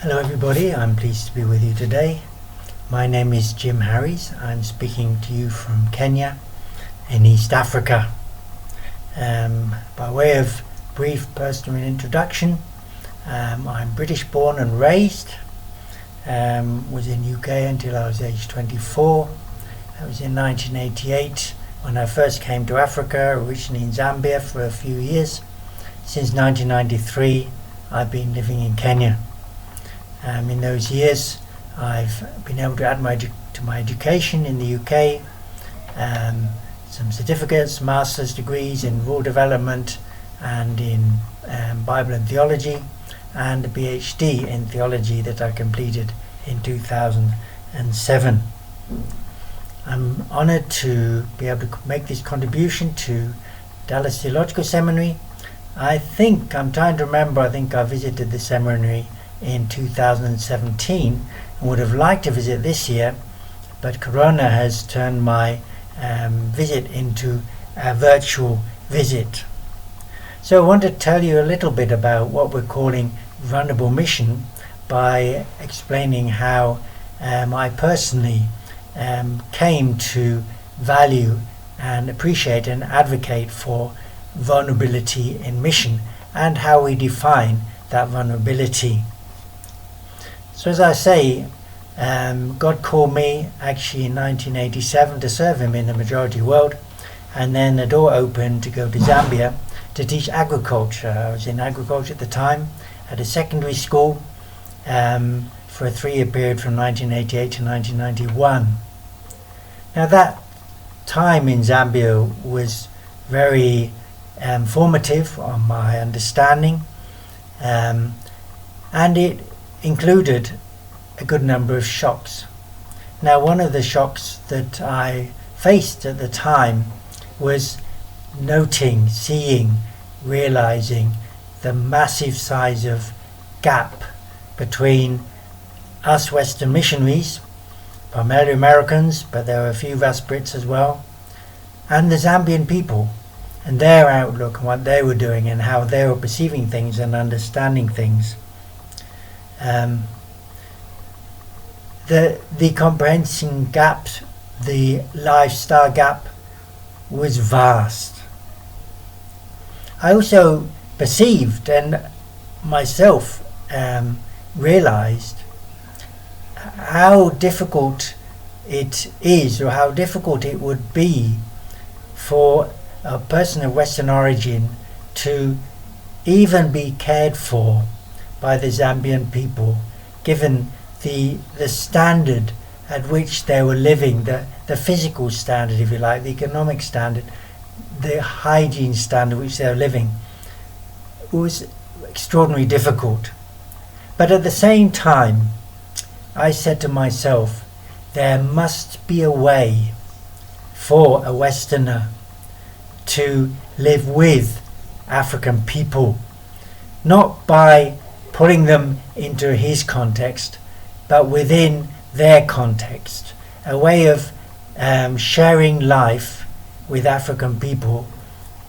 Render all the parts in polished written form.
Hello everybody, I'm pleased to be with you today. My name is Jim Harries. I'm speaking to you from Kenya in East Africa. By way of brief personal introduction, I'm British born and raised. Was in UK until I was age 24. That was in 1988 when I first came to Africa, originally in Zambia for a few years. Since 1993 I've been living in Kenya. In those years I've been able to add to my education in the UK, some certificates, master's degrees in rural development and in Bible and theology, and a PhD in theology that I completed in 2007. I'm honoured to be able to make this contribution to Dallas Theological Seminary. I'm trying to remember, I think I visited the seminary in 2017 and would have liked to visit this year, but Corona has turned my visit into a virtual visit. So I want to tell you a little bit about what we're calling vulnerable mission by explaining how I personally came to value and appreciate and advocate for vulnerability in mission and how we define that vulnerability. So as I say, God called me actually in 1987 to serve him in the majority world, and then the door opened to go to Zambia to teach agriculture. I was in agriculture at the time at a secondary school for a 3-year period from 1988 to 1991. Now that time in Zambia was very formative on my understanding, and it included a good number of shocks. Now, one of the shocks that I faced at the time was realizing the massive size of gap between us Western missionaries, primarily Americans, but there were a few of us Brits as well, and the Zambian people and their outlook and what they were doing and how they were perceiving things and understanding things. The comprehension gap, the lifestyle gap was vast. I also perceived and myself realized how difficult it is, or how difficult it would be for a person of Western origin to even be cared for by the Zambian people, given the standard at which they were living, the physical standard, if you like, the economic standard, the hygiene standard which they were living. It was extraordinarily difficult. But at the same time, I said to myself, there must be a way for a Westerner to live with African people, not by putting them into his context, but within their context, a way of sharing life with African people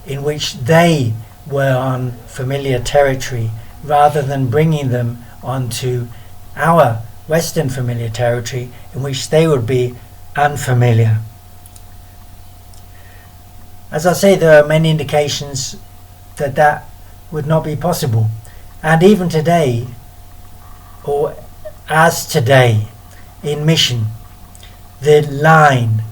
in which they were on familiar territory rather than bringing them onto our Western familiar territory in which they would be unfamiliar. As I say, there are many indications that would not be possible. And even today, or as today, in mission, the line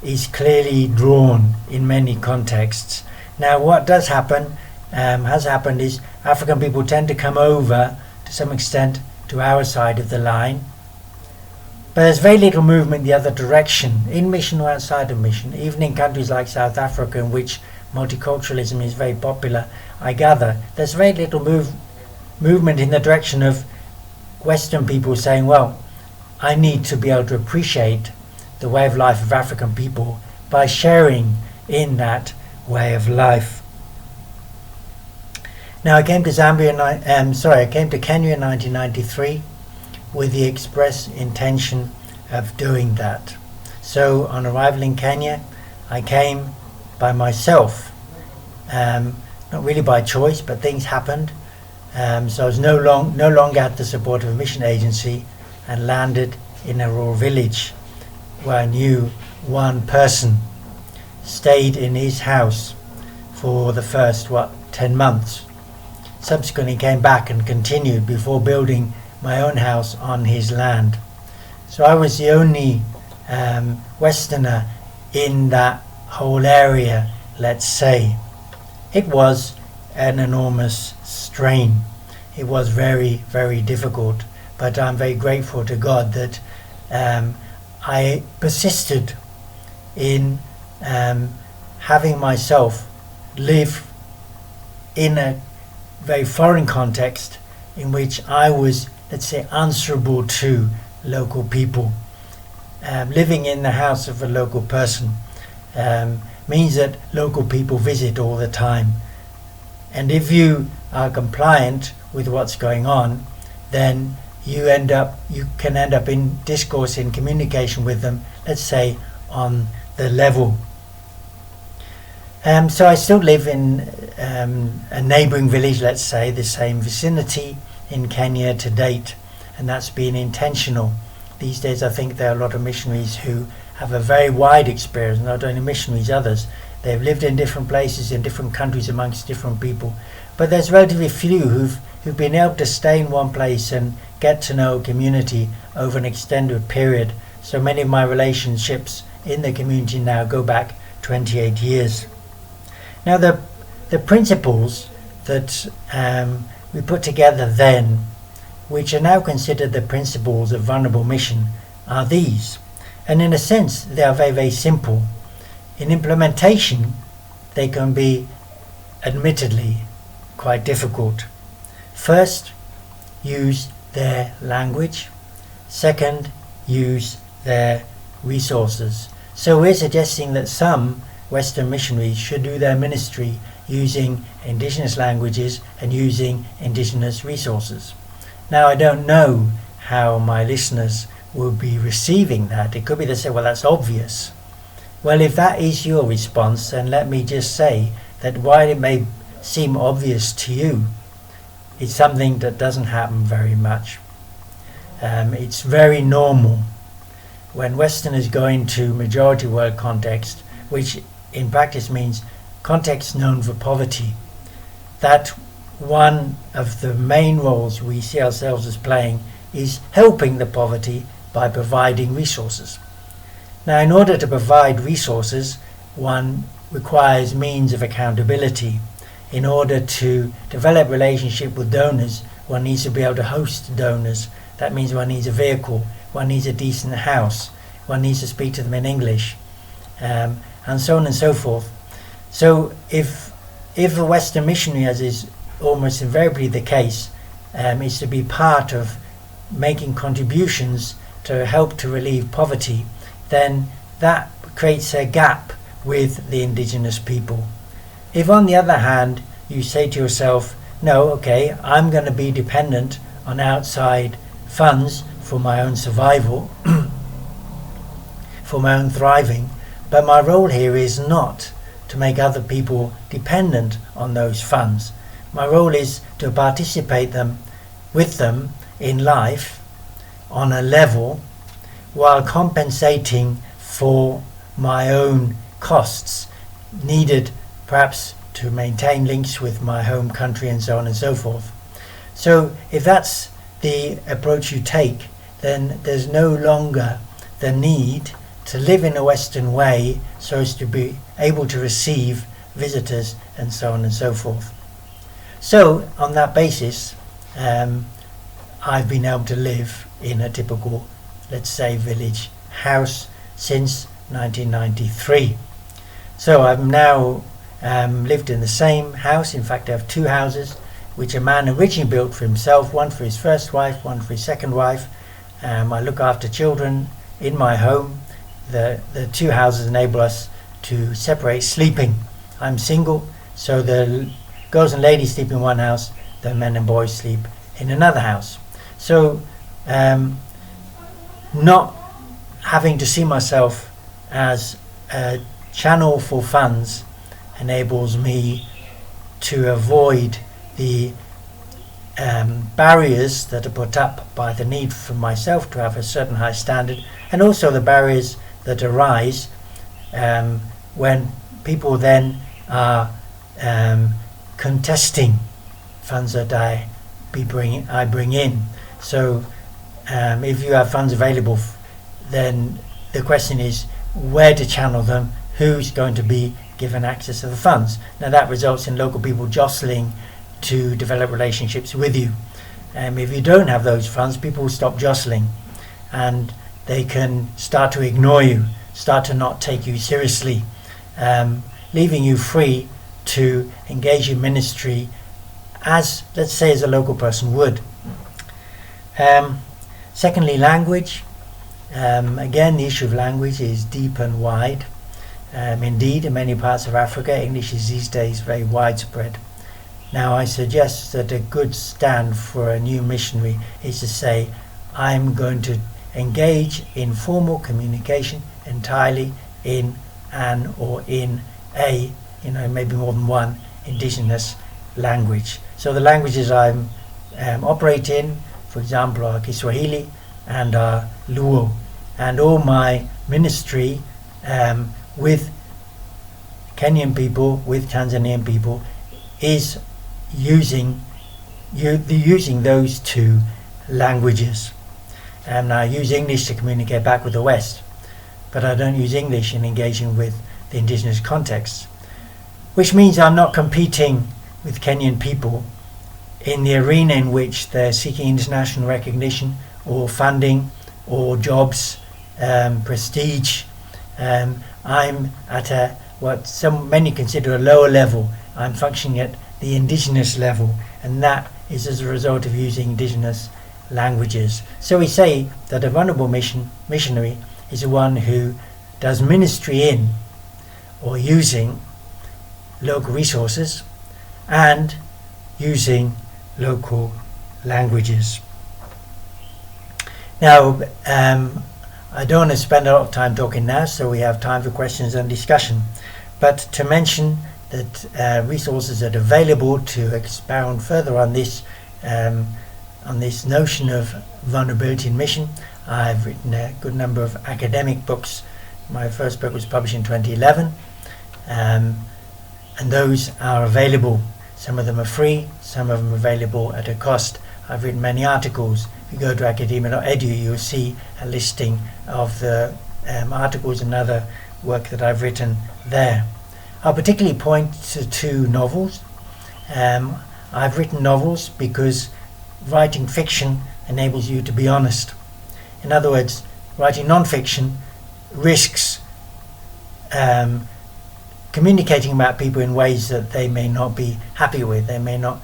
is clearly drawn in many contexts. Now, what has happened is African people tend to come over to some extent to our side of the line, but there's very little movement the other direction, in mission or outside of mission. Even in countries like South Africa, in which multiculturalism is very popular, I gather there's very little movement in the direction of Western people saying, well, I need to be able to appreciate the way of life of African people by sharing in that way of life. Now, I came to Kenya in 1993 with the express intention of doing that. So on arrival in Kenya, I came by myself, not really by choice, but things happened. So I was no longer at the support of a mission agency, and landed in a rural village where I knew one person, stayed in his house for the first 10 months. Subsequently came back and continued before building my own house on his land. So I was the only Westerner in that whole area, let's say. It was an enormous strain. It was very, very difficult, but I'm very grateful to God that I persisted in having myself live in a very foreign context in which I was, let's say, answerable to local people. Living in the house of a local person means that local people visit all the time. And if you are compliant with what's going on, then you can end up in discourse, in communication with them, let's say, on the level. So I still live in a neighbouring village, let's say, the same vicinity in Kenya to date, and that's been intentional. These days I think there are a lot of missionaries who have a very wide experience, not only missionaries, others. They've lived in different places, in different countries, amongst different people. But there's relatively few who've been able to stay in one place and get to know a community over an extended period. So many of my relationships in the community now go back 28 years. Now the principles that we put together then, which are now considered the principles of vulnerable mission, are these. And in a sense, they are very, very simple. In implementation, they can be admittedly quite difficult. First, use their language. Second, use their resources. So we're suggesting that some Western missionaries should do their ministry using indigenous languages and using indigenous resources. Now, I don't know how my listeners will be receiving that. It could be they say, well, that's obvious. Well, if that is your response, then let me just say that while it may seem obvious to you, it's something that doesn't happen very much. It's very normal when Westerners go into majority world context, which in practice means context known for poverty, that one of the main roles we see ourselves as playing is helping the poverty by providing resources. Now, in order to provide resources, one requires means of accountability. In order to develop relationship with donors, one needs to be able to host donors. That means one needs a vehicle, one needs a decent house, one needs to speak to them in English, and so on and so forth. So if a Western missionary, as is almost invariably the case, is to be part of making contributions to help to relieve poverty, then that creates a gap with the indigenous people. If on the other hand you say to yourself, no, okay, I'm going to be dependent on outside funds for my own survival, for my own thriving, but my role here is not to make other people dependent on those funds. My role is to participate with them in life on a level while compensating for my own costs needed perhaps to maintain links with my home country and so on and so forth. So if that's the approach you take, then there's no longer the need to live in a Western way so as to be able to receive visitors and so on and so forth. So on that basis, I've been able to live in a typical, let's say, village house since 1993. So I've now lived in the same house. In fact, I have two houses, which a man originally built for himself, one for his first wife, one for his second wife. I look after children in my home. The two houses enable us to separate sleeping. I'm single, so the girls and ladies sleep in one house, the men and boys sleep in another house. So not having to see myself as a channel for funds enables me to avoid the barriers that are put up by the need for myself to have a certain high standard, and also the barriers that arise when people then are contesting funds that I bring in. So if you have funds available, then the question is where to channel them, who's going to be given access to the funds. Now that results in local people jostling to develop relationships with you. If you don't have those funds, people will stop jostling and they can start to ignore you, start to not take you seriously, leaving you free to engage in ministry as, let's say, as a local person would. Secondly, language. Again, the issue of language is deep and wide. Indeed, in many parts of Africa, English is these days very widespread. Now, I suggest that a good stand for a new missionary is to say, I'm going to engage in formal communication entirely in an or in a, maybe more than one indigenous language. So the languages I'm operate in, for example, are Kiswahili and are Luo. And all my ministry with Kenyan people, with Tanzanian people, is using those two languages. And I use English to communicate back with the West, but I don't use English in engaging with the indigenous context, which means I'm not competing with Kenyan people in the arena in which they're seeking international recognition or funding or jobs, prestige. I'm at what many consider a lower level. I'm functioning at the indigenous level, and that is as a result of using indigenous languages. So we say that a vulnerable missionary is the one who does ministry in or using local resources and using local languages. Now, I don't want to spend a lot of time talking now, so we have time for questions and discussion. But to mention that resources that are available to expound further on this notion of vulnerability in mission. I've written a good number of academic books. My first book was published in 2011, and those are available. Some of them are free, some of them are available at a cost. I've written many articles. If you go to academia.edu, you'll see a listing of the articles and other work that I've written there. I'll particularly point to two novels. I've written novels because writing fiction enables you to be honest. In other words, writing non-fiction risks communicating about people in ways that they may not be happy with, they may not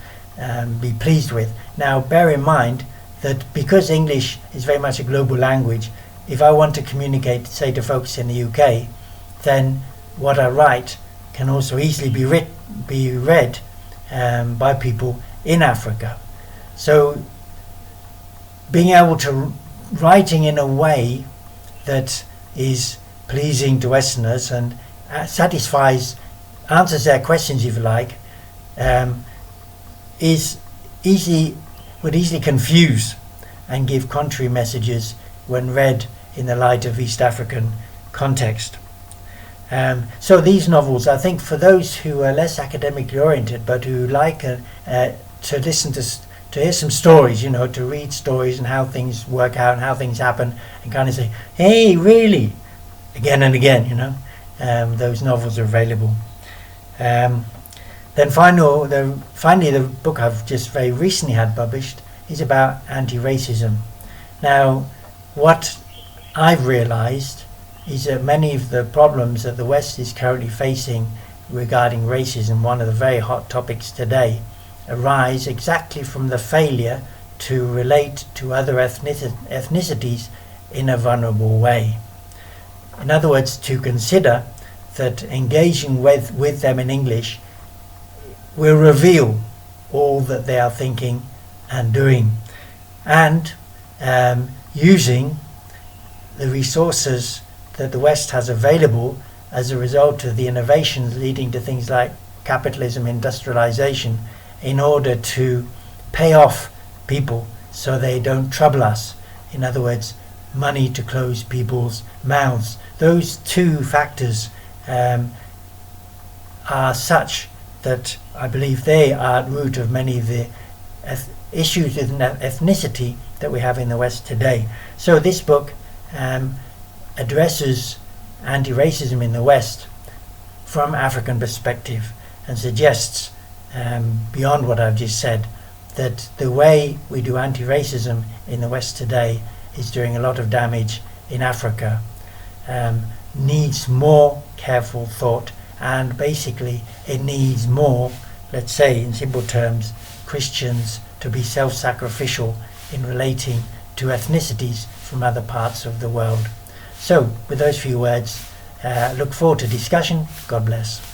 be pleased with. Now, bear in mind that because English is very much a global language, if I want to communicate, say, to folks in the UK, then what I write can also easily be read by people in Africa. So being able to writing in a way that is pleasing to Westerners and answers their questions, if you like, would easily confuse and give contrary messages when read in the light of East African context. So these novels, I think, for those who are less academically oriented but who like to listen to hear some stories, to read stories and how things work out and how things happen, and kind of say, hey, really, again and again, those novels are available. Then finally, the book I've just very recently had published is about anti-racism. Now, what I've realized is that many of the problems that the West is currently facing regarding racism, one of the very hot topics today, arise exactly from the failure to relate to other ethnicities in a vulnerable way. In other words, to consider that engaging with them in English will reveal all that they are thinking and doing, and using the resources that the West has available as a result of the innovations leading to things like capitalism, industrialization, in order to pay off people so they don't trouble us. In other words, money to close people's mouths. Those two factors are such that I believe they are at root of many of the issues with ethnicity that we have in the West today. So this book addresses anti-racism in the West from African perspective and suggests, beyond what I've just said, that the way we do anti-racism in the West today is doing a lot of damage in Africa, needs more careful thought, and basically it needs more, let's say in simple terms, Christians to be self-sacrificial in relating to ethnicities from other parts of the world. So with those few words, look forward to discussion. God bless.